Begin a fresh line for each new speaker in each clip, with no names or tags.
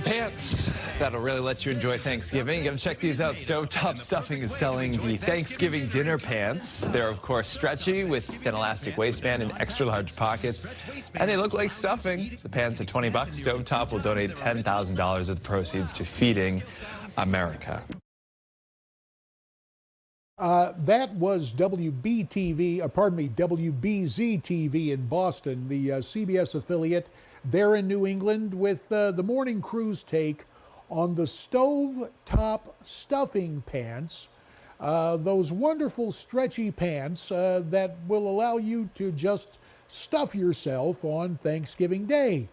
pants. That'll really let you enjoy Thanksgiving. You gotta check these out. Stovetop Stuffing is selling the Thanksgiving dinner pants. They're, of course, stretchy with an elastic waistband and extra large pockets. And they look like stuffing. The pants are $20. Stovetop will donate $10,000 of the proceeds to Feeding America.
That was WBZ-TV in Boston, the CBS affiliate there in New England, with the morning crew's take on the Stovetop Stuffing pants, those wonderful stretchy pants that will allow you to just stuff yourself on Thanksgiving Day.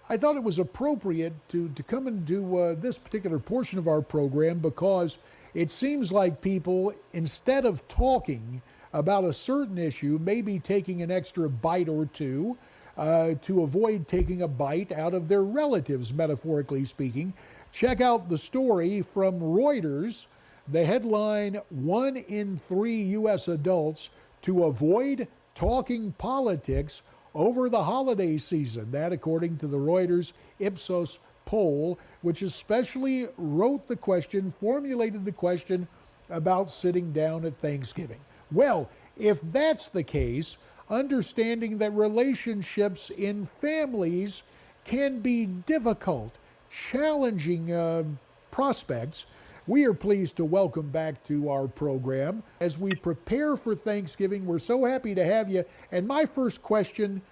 I thought it was appropriate to come and do this particular portion of our program because it seems like people, instead of talking about a certain issue, may be taking an extra bite or two to avoid taking a bite out of their relatives, metaphorically speaking. Check out the story from Reuters. The headline, 1 in 3 U.S. adults to avoid talking politics over the holiday season. That according to the Reuters Ipsos poll, which especially formulated the question about sitting down at Thanksgiving. Well, if that's the case, understanding that relationships in families can be difficult, challenging prospects, we are pleased to welcome back to our program as we prepare for Thanksgiving. We're so happy to have you. And my first question,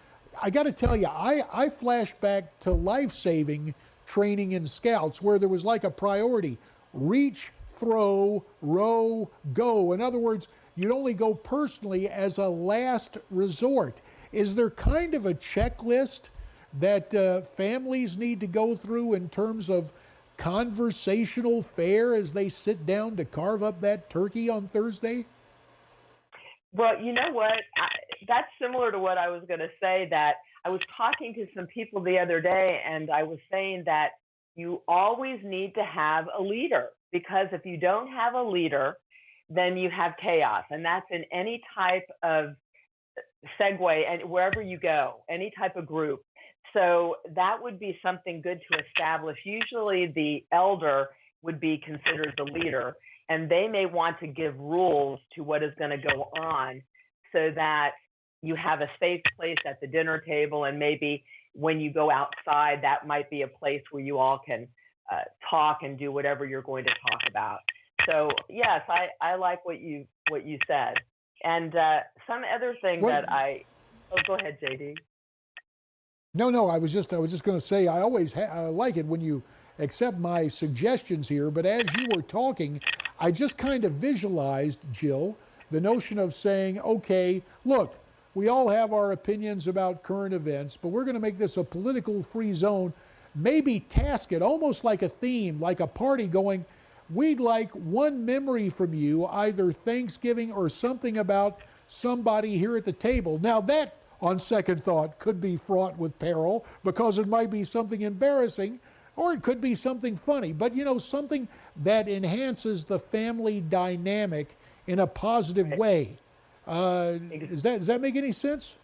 I got to tell you, I flash back to life-saving training in Scouts where there was like a priority: reach, throw, row, go. In other words, you'd only go personally as a last resort. Is there kind of a checklist that families need to go through in terms of conversational fare as they sit down to carve up that turkey on Thursday?
Well, you know what? That's similar to what I was going to say, that I was talking to some people the other day, and I was saying that you always need to have a leader, because if you don't have a leader, then you have chaos. And that's in any type of segue and wherever you go, any type of group. So that would be something good to establish. Usually the elder would be considered the leader, and they may want to give rules to what is going to go on so that you have a safe place at the dinner table, and maybe when you go outside, that might be a place where you all can talk and do whatever you're going to talk about. So yes, I like what you said. And some other thing that go ahead, JD.
No, I was just going to say, I always like it when you accept my suggestions here, but as you were talking, I just kind of visualized, Jill, the notion of saying, okay, look, we all have our opinions about current events, but we're going to make this a political free zone. Maybe task it almost like a theme, like a party going, we'd like one memory from you, either Thanksgiving or something about somebody here at the table. Now that, on second thought, could be fraught with peril because it might be something embarrassing, or it could be something funny, but something that enhances the family dynamic in a positive way. Does that make any sense?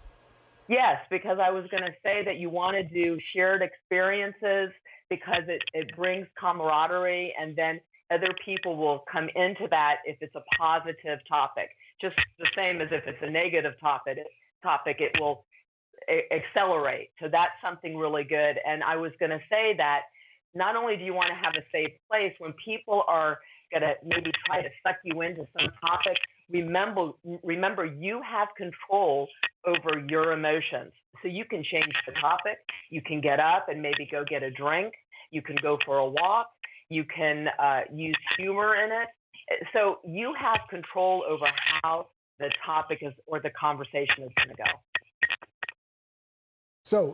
Yes, because I was going to say that you want to do shared experiences because it brings camaraderie, and then other people will come into that if it's a positive topic. Just the same as if it's a negative topic, it will accelerate. So that's something really good. And I was going to say that not only do you want to have a safe place, when people are going to maybe try to suck you into some topic, remember you have control over your emotions. So you can change the topic, you can get up and maybe go get a drink, you can go for a walk, you can use humor in it. So you have control over how the topic is or the conversation is going to go.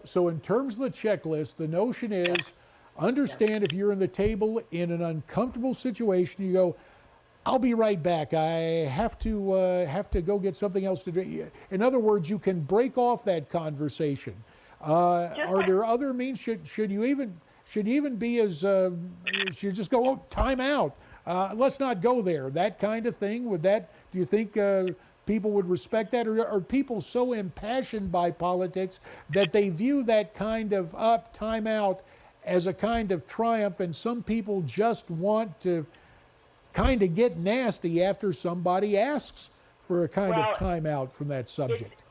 So in terms of the checklist, the notion is understand if you're in the table in an uncomfortable situation, you go, I'll be right back. I have to go get something else to drink. In other words, you can break off that conversation. Are there other means? Should you even be as should you just go, time out? Let's not go there. That kind of thing. Do you think people would respect that, or are people so impassioned by politics that they view that kind of time out as a kind of triumph, and some people just want to kind of get nasty after somebody asks for a kind of timeout from that subject.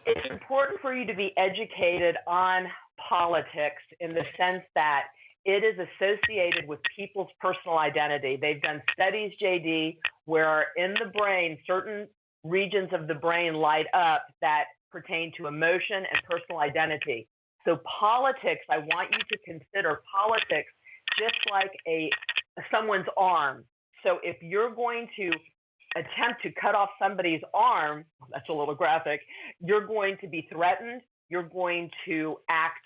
It's important for you to be educated on politics in the sense that it is associated with people's personal identity. They've done studies, JD, where in the brain, certain regions of the brain light up that pertain to emotion and personal identity. So politics, I want you to consider politics just like someone's arm. So if you're going to attempt to cut off somebody's arm, that's a little graphic, you're going to be threatened, you're going to act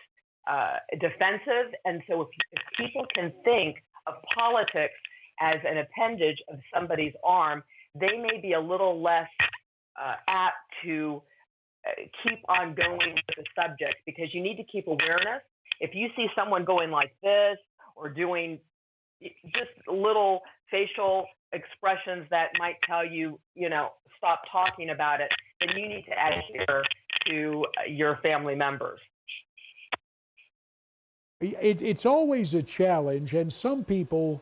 defensive. And so if people can think of politics as an appendage of somebody's arm, they may be a little less apt to keep on going with the subject, because you need to keep awareness. If you see someone going like this or doing just little facial expressions that might tell you, stop talking about it, then you need to adhere to your family members.
It's always a challenge, and some people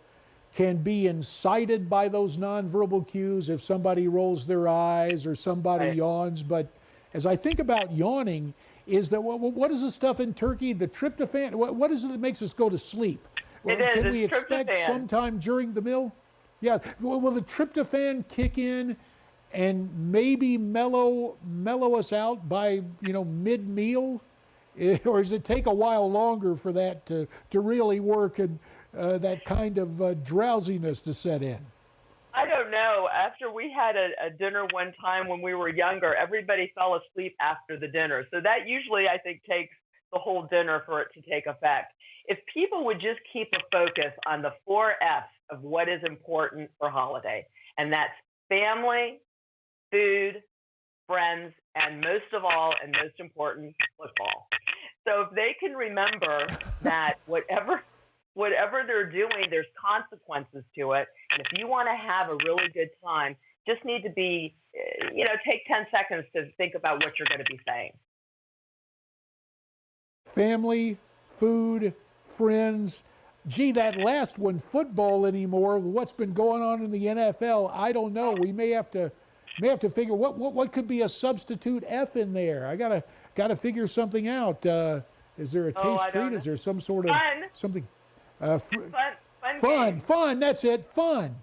can be incited by those nonverbal cues if somebody rolls their eyes or somebody yawns. But as I think about yawning, is that what is the stuff in turkey? The tryptophan? What is it that makes us go to sleep? Can we expect sometime during the meal? Yeah. Will the tryptophan kick in and maybe mellow us out by mid-meal? Or does it take a while longer for that to really work and that kind of drowsiness to set in?
I don't know. After we had a dinner one time when we were younger, everybody fell asleep after the dinner. So that usually, I think, takes the whole dinner for it to take effect. If people would just keep a focus on the 4 F's of what is important for holiday, and that's family, food, friends, and most of all, and most important, football. So if they can remember that whatever they're doing, there's consequences to it. And if you want to have a really good time, just need to be, take 10 seconds to think about what you're going to be saying.
Family, food, friends. Gee, that last one, football anymore, what's been going on in the NFL, I don't know. We may have to figure what could be a substitute F in there. I gotta figure something out. Is there a taste treat? Is there some sort of something? Fun. That's it. Fun.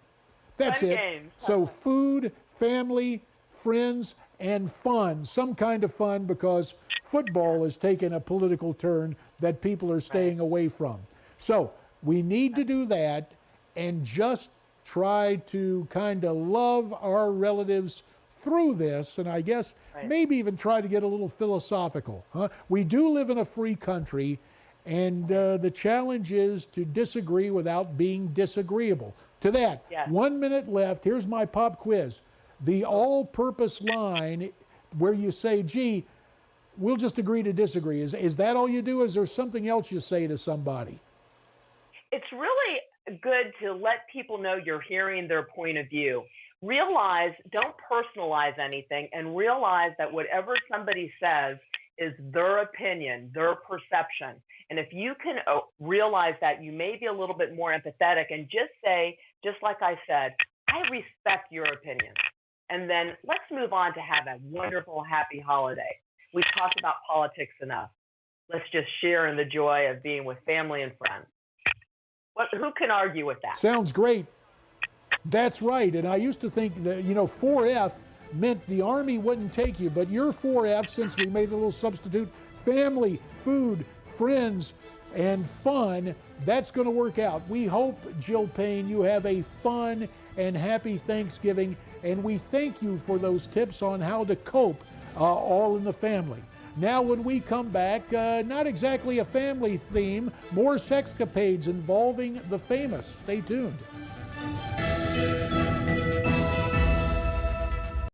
That's it. Games. So food, family, friends, and fun. Some kind of fun, because football has taken a political turn that people are staying away from. So we need to do that and just try to kind of love our relatives through this, and I guess maybe even try to get a little philosophical. We do live in a free country, and the challenge is to disagree without being disagreeable. To that, 1 minute left. Here's my pop quiz. The all-purpose line where you say, gee, we'll just agree to disagree. Is that all you do? Is there something else you say to somebody?
It's really good to let people know you're hearing their point of view. Don't personalize anything, and realize that whatever somebody says is their opinion, their perception. And if you can realize that, you may be a little bit more empathetic and just say, just like I said, I respect your opinion. And then let's move on to have a wonderful, happy holiday. We've talked about politics enough. Let's just share in the joy of being with family and friends. Who can argue with that?
Sounds great. That's right. And I used to think that, 4F meant the Army wouldn't take you, but your 4F, since we made a little substitute, family, food, friends, and fun, that's going to work out. We hope, Jill Payne, you have a fun and happy Thanksgiving, and we thank you for those tips on how to cope all in the family. Now, when we come back, not exactly a family theme, more sexcapades involving the famous. Stay tuned.